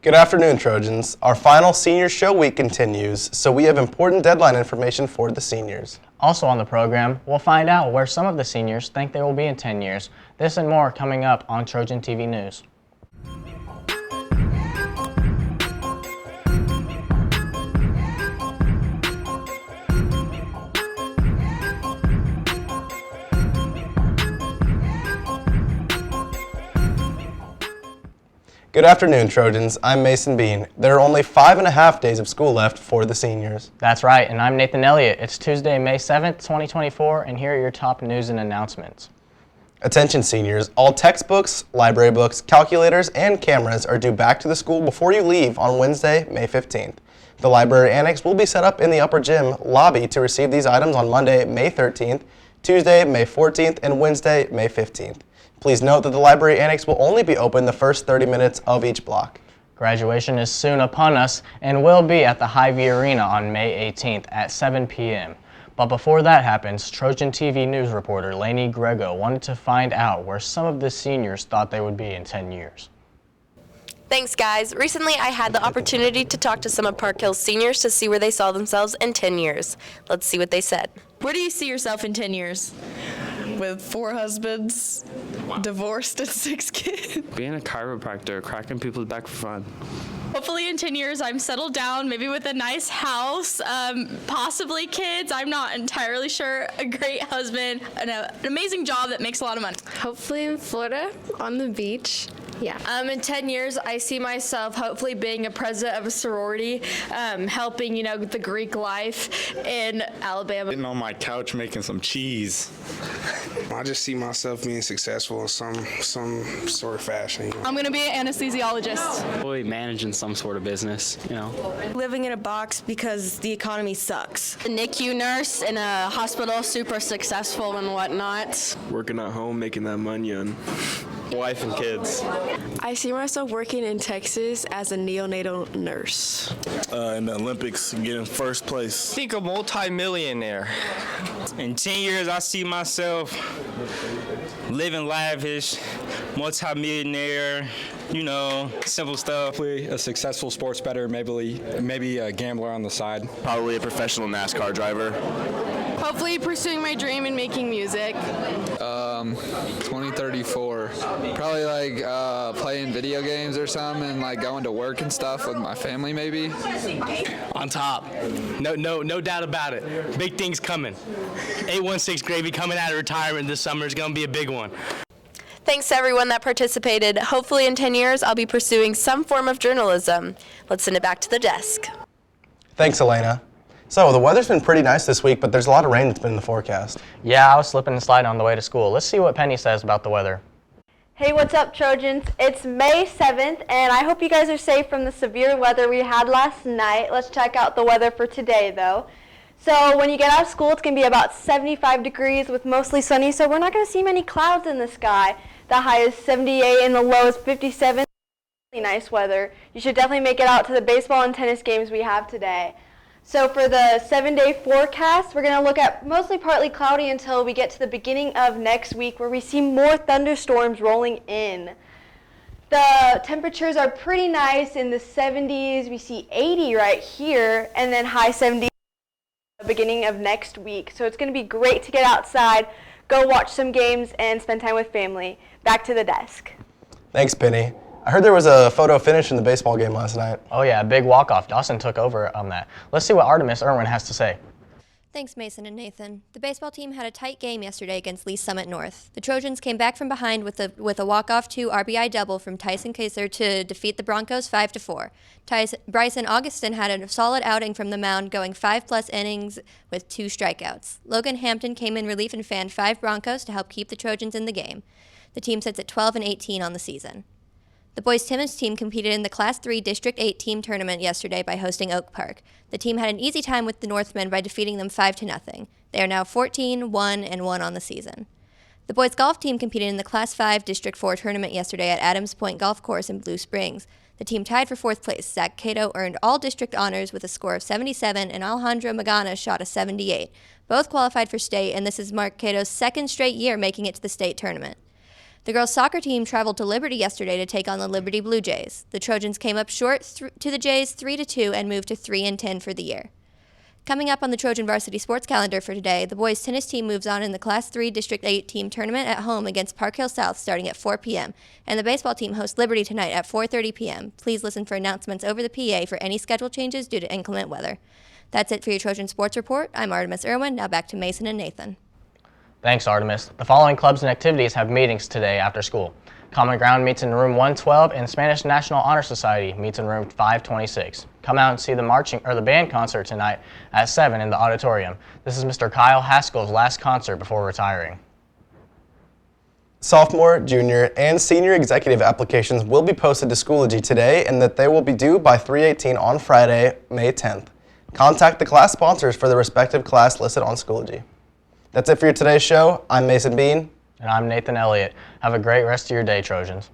Good afternoon, Trojans. Our final senior show week continues, so we have important deadline information for the seniors. Also on the program, we'll find out where some of the seniors think they will be in 10 years. This and more coming up on Trojan TV News. Good afternoon, Trojans. I'm Mason Bean. There are only 5.5 days of school left for the seniors. That's right, and I'm Nathan Elliott. It's Tuesday, May 7th, 2024, and here are your top news and announcements. Attention seniors, all textbooks, library books, calculators, and cameras are due back to the school before you leave on Wednesday, May 15th. The library annex will be set up in the upper gym lobby to receive these items on Monday, May 13th, Tuesday, May 14th, and Wednesday, May 15th. Please note that the library annex will only be open the first 30 minutes of each block. Graduation is soon upon us and will be at the Hy-Vee Arena on May 18th at 7 p.m. But before that happens, Trojan TV news reporter Lainey Grego wanted to find out where some of the seniors thought they would be in 10 years. Thanks, guys. Recently, I had the opportunity to talk to some of Park Hill's seniors to see where they saw themselves in 10 years. Let's see what they said. Where do you see yourself in 10 years? With 4 husbands, divorced, and 6 kids. Being a chiropractor, cracking people's back for fun. Hopefully in 10 years I'm settled down, maybe with a nice house, possibly kids. I'm not entirely sure. A great husband, an amazing job that makes a lot of money. Hopefully in Florida, on the beach. Yeah. In 10 years, I see myself hopefully being a president of a sorority, helping, the Greek life in Alabama. Sitting on my couch making some cheese. I just see myself being successful in some sort of fashion. I'm going to be an anesthesiologist. Probably managing some sort of business, Living in a box because the economy sucks. A NICU nurse in a hospital, super successful and whatnot. Working at home, making that money, and wife and kids. I see myself working in Texas as a neonatal nurse. In the Olympics, getting first place. I think a multi-millionaire. In 10 years, I see myself living lavish, multi-millionaire, simple stuff. Hopefully a successful sports bettor, maybe a gambler on the side. Probably a professional NASCAR driver. Hopefully pursuing my dream and making music. 2034. Probably playing video games or something and going to work and stuff with my family maybe. On top. No doubt about it. Big things coming. 816 Gravy coming out of retirement this summer is going to be a big one. Thanks to everyone that participated. Hopefully in 10 years, I'll be pursuing some form of journalism. Let's send it back to the desk. Thanks, Elena. So, the weather's been pretty nice this week, but there's a lot of rain that's been in the forecast. Yeah, I was slipping and sliding on the way to school. Let's see what Penny says about the weather. Hey, what's up, Trojans? It's May 7th, and I hope you guys are safe from the severe weather we had last night. Let's check out the weather for today, though. So when you get out of school, it's going to be about 75 degrees with mostly sunny, so we're not going to see many clouds in the sky. The high is 78 and the low is 57. Really nice weather. You should definitely make it out to the baseball and tennis games we have today. So for the 7-day forecast, we're going to look at mostly partly cloudy until we get to the beginning of next week where we see more thunderstorms rolling in. The temperatures are pretty nice in the 70s. We see 80 right here and then high 70s at the beginning of next week. So it's going to be great to get outside, go watch some games, and spend time with family. Back to the desk. Thanks, Penny. I heard there was a photo finish in the baseball game last night. Oh yeah, a big walk-off. Dawson took over on that. Let's see what Artemis Irwin has to say. Thanks, Mason and Nathan. The baseball team had a tight game yesterday against Lee Summit North. The Trojans came back from behind with a walk-off 2 RBI double from Tyson Kaiser to defeat the Broncos 5-4. Bryson Augustin had a solid outing from the mound, going 5+ innings with 2 strikeouts. Logan Hampton came in relief and fanned 5 Broncos to help keep the Trojans in the game. The team sits at 12-18 on the season. The boys' tennis team competed in the Class 3 District 8 team tournament yesterday by hosting Oak Park. The team had an easy time with the Northmen by defeating them 5-0. They are now 14-1-1 on the season. The boys' golf team competed in the Class 5 District 4 tournament yesterday at Adams Point Golf Course in Blue Springs. The team tied for 4th place. Zach Cato earned all district honors with a score of 77, and Alejandro Magana shot a 78. Both qualified for state, and this is Mark Cato's 2nd straight year making it to the state tournament. The girls' soccer team traveled to Liberty yesterday to take on the Liberty Blue Jays. The Trojans came up short to the Jays 3-2 and moved to 3-10 for the year. Coming up on the Trojan varsity sports calendar for today, the boys' tennis team moves on in the Class 3 District 8 team tournament at home against Park Hill South starting at 4 p.m., and the baseball team hosts Liberty tonight at 4:30 p.m. Please listen for announcements over the PA for any schedule changes due to inclement weather. That's it for your Trojan Sports Report. I'm Artemis Irwin. Now back to Mason and Nathan. Thanks, Artemis. The following clubs and activities have meetings today after school. Common Ground meets in room 112, and Spanish National Honor Society meets in room 526. Come out and see the band concert tonight at 7 in the auditorium. This is Mr. Kyle Haskell's last concert before retiring. Sophomore, junior, and senior executive applications will be posted to Schoology today, and that they will be due by 3/18 on Friday, May 10th. Contact the class sponsors for the respective class listed on Schoology. That's it for your today's show. I'm Mason Bean. And I'm Nathan Elliott. Have a great rest of your day, Trojans.